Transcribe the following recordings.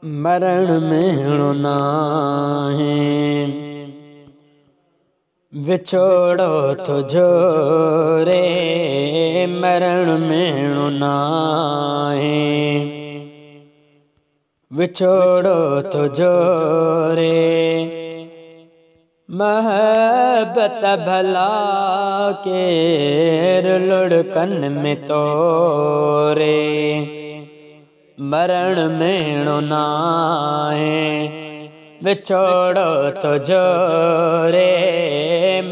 मरण मेणो नाहे विछोड़ो तुझो रे मरण मेणो नाहे विछोड़ो तुझो रे महबत भला केर लुढ़कन में तोरे मरण मेणो नाहे विछोड़ो तुझो रे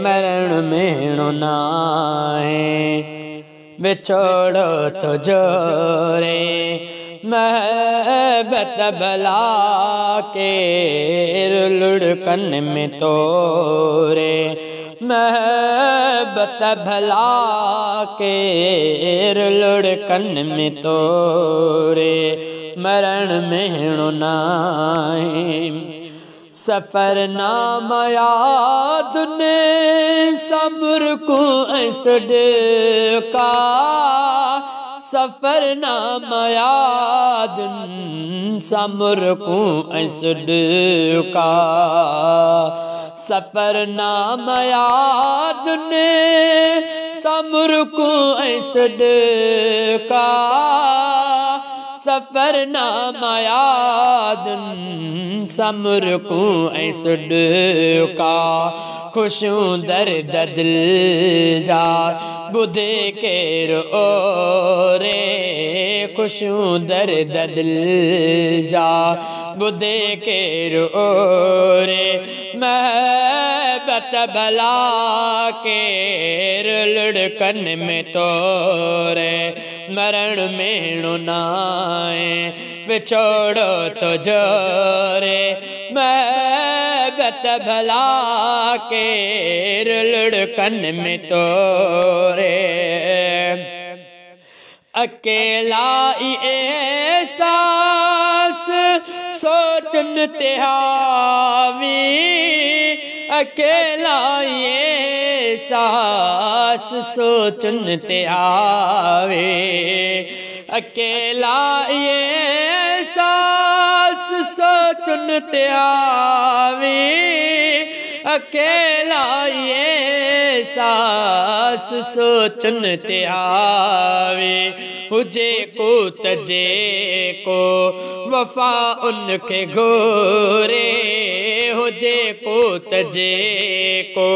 मरण मेणो नाहे विछोड़ो तुझो रे महबत भला केर लुढ़कन में तोरे महबत भला केर लुढ़कन में तोरे मरण मेणो नाहे सफर नाम याद ने सब्र को ऐसड का सफर नाम याद सब्र को ऐसड का सफर नाम याद ने सब्र को ऐसड का सफर नाम याद सब्र को ऐसड का खुशूं दर्द दिल जा बुधे के रो रे खुशूं दर्द दिल जा बुधे के रो रे महबत भला केर लुढ़कन में तोरे मरण मेणो नाहे विछोड़ो तुझो रे महबत भला केर लुढ़कन में तोरे अकेला एहसास सोचन ते हावी अकेला एहसास सोचन ते आवे अकेला एहसास सोचन ते आवे अकेला एहसास सोचन ते आवे हुजे को तजे को वफा उनके घोरे हुजे को तजे को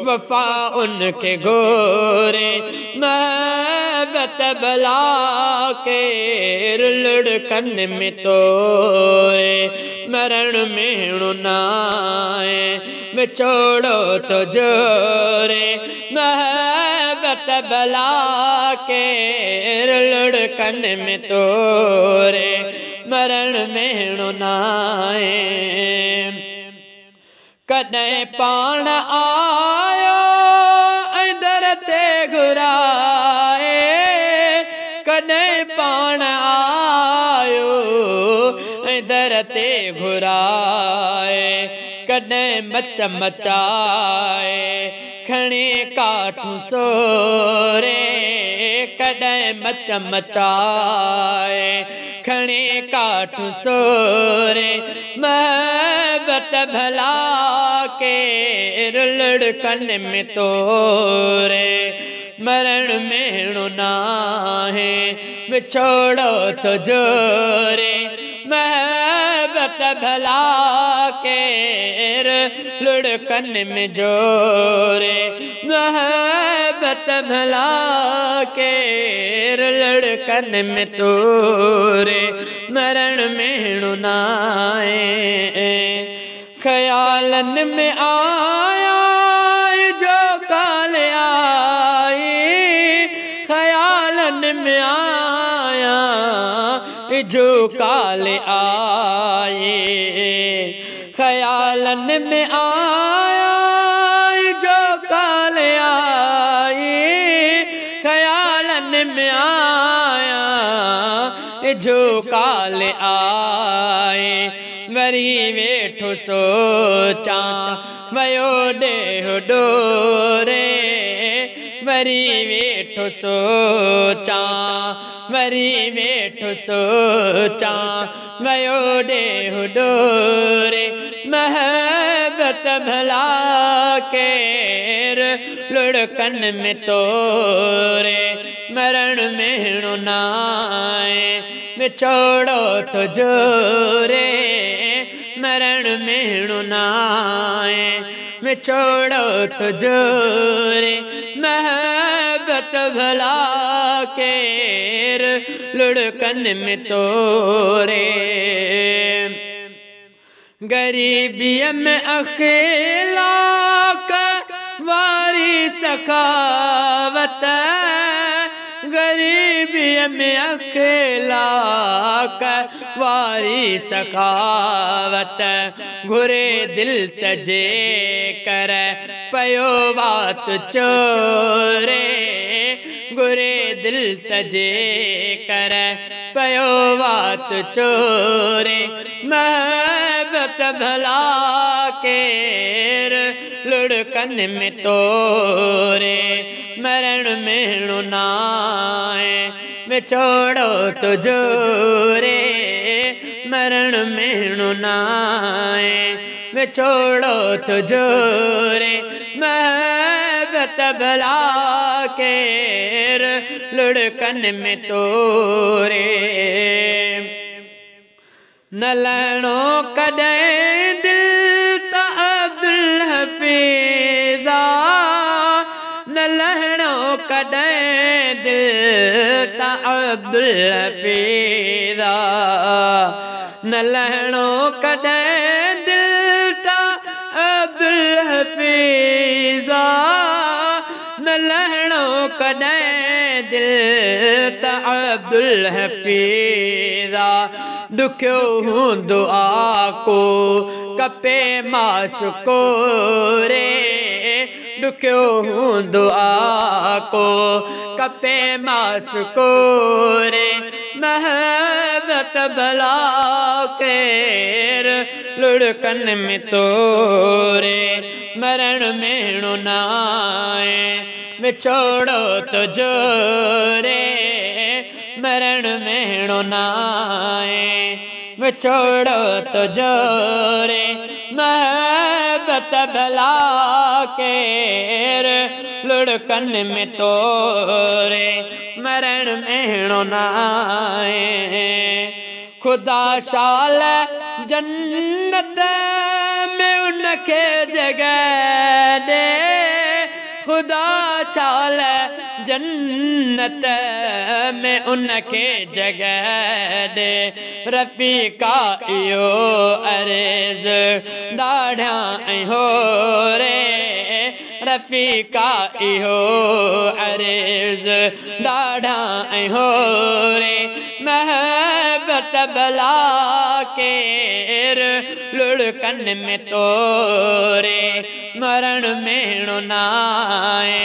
वफा उनके घोरे महबत भला केर लुढ़कन में तोरे मरण मेणो नाहे विछोड़ो तुझो रे महबत भला केर लुढ़कन में तोरे मरण मेणो नाहे कॾहिं पाण आयो दर ते घुराए कॾहिं पाण आयो दर ते घुराए कॾहिं मच मचाए खणे काठूं सोरे कॾहिं मच मचाए खणे काठूं सोरे महबत भला केर लुढ़कन में तोरे मरण मेणो नाहे विछोड़ो तुझो रे महबत भला केर लुढ़कन में जोरे महबत भला केर लुढ़कन में तोरे मरण मेणो नाहे ख्यालन में आया जो काल आई ख्यालन में आया जो काल आए ख्यालन में आया जो काल आए ख्यालन में आया जो काल आए वरी वेठो सोचा वयो ॾेह डोरे वरी वेठो सोचा वरी वेठो सोचा वयो ॾेहु डोरे महबत भला केर लुड़कन में तोरे मरण मेणो नाए विछोड़ो तो जोरे मरण मेणो नाए विछोड़ो तो जोरे महबत भला केर लुड़कन में तोरे गरीबी में अकेला वारी सखावत गरीबी में अकेला वारी सखावत घुरे दिल तजे कर पयो बात चोरे घुरे दिल तजे कर पयो बात चोरे महबत भला केर लुड़कन में तोरे मरण मेणो नाए विछोड़ो तो जोरे मरण मेणो नाए विछोड़ो तो जोरे महबत भला केर लुड़कन में तोरे न लहणो कॾहिं दिल ता अब्दुल हफीज़ा न लहणो कॾहिं दिल ता अब्दुल हफीज़ा न लहणो कॾहिं दिल ता अब्दुल हफीज़ा न लहणो कॾहिं दिल ता अब्दुल हफीज़ा दुखियो हूंदो आको कपे मास कोरे दुखियो हूंदो आको कपे मास कोरे महबत भला केर लुड़कन में तोरे मरण मेणो नाए विछोड़ो तो जोरे मरण मेणो नाए विछोड़ो तो जोरे महबत भला केर लुड़कन में तोरे मरण मेणो नाए खुदा शाल जन्नत में उनके जगह दे खुदा शाल जन्नत में उनके जगह दे रफ़ीका इहो अर्ज़ ॾाढा हो रे रफ़ीका इहो अर्ज़ ॾाढा हो रे महबत भला केर लुड़कन में तोरे मरण मेणो नाए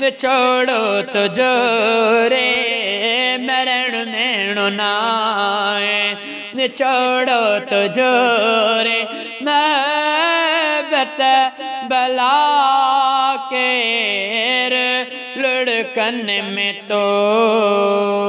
विछोड़ो तो जोरे मरण मेणो नाए विछोड़ो तो जोरे महबत भला केर लुड़कन में तोरे।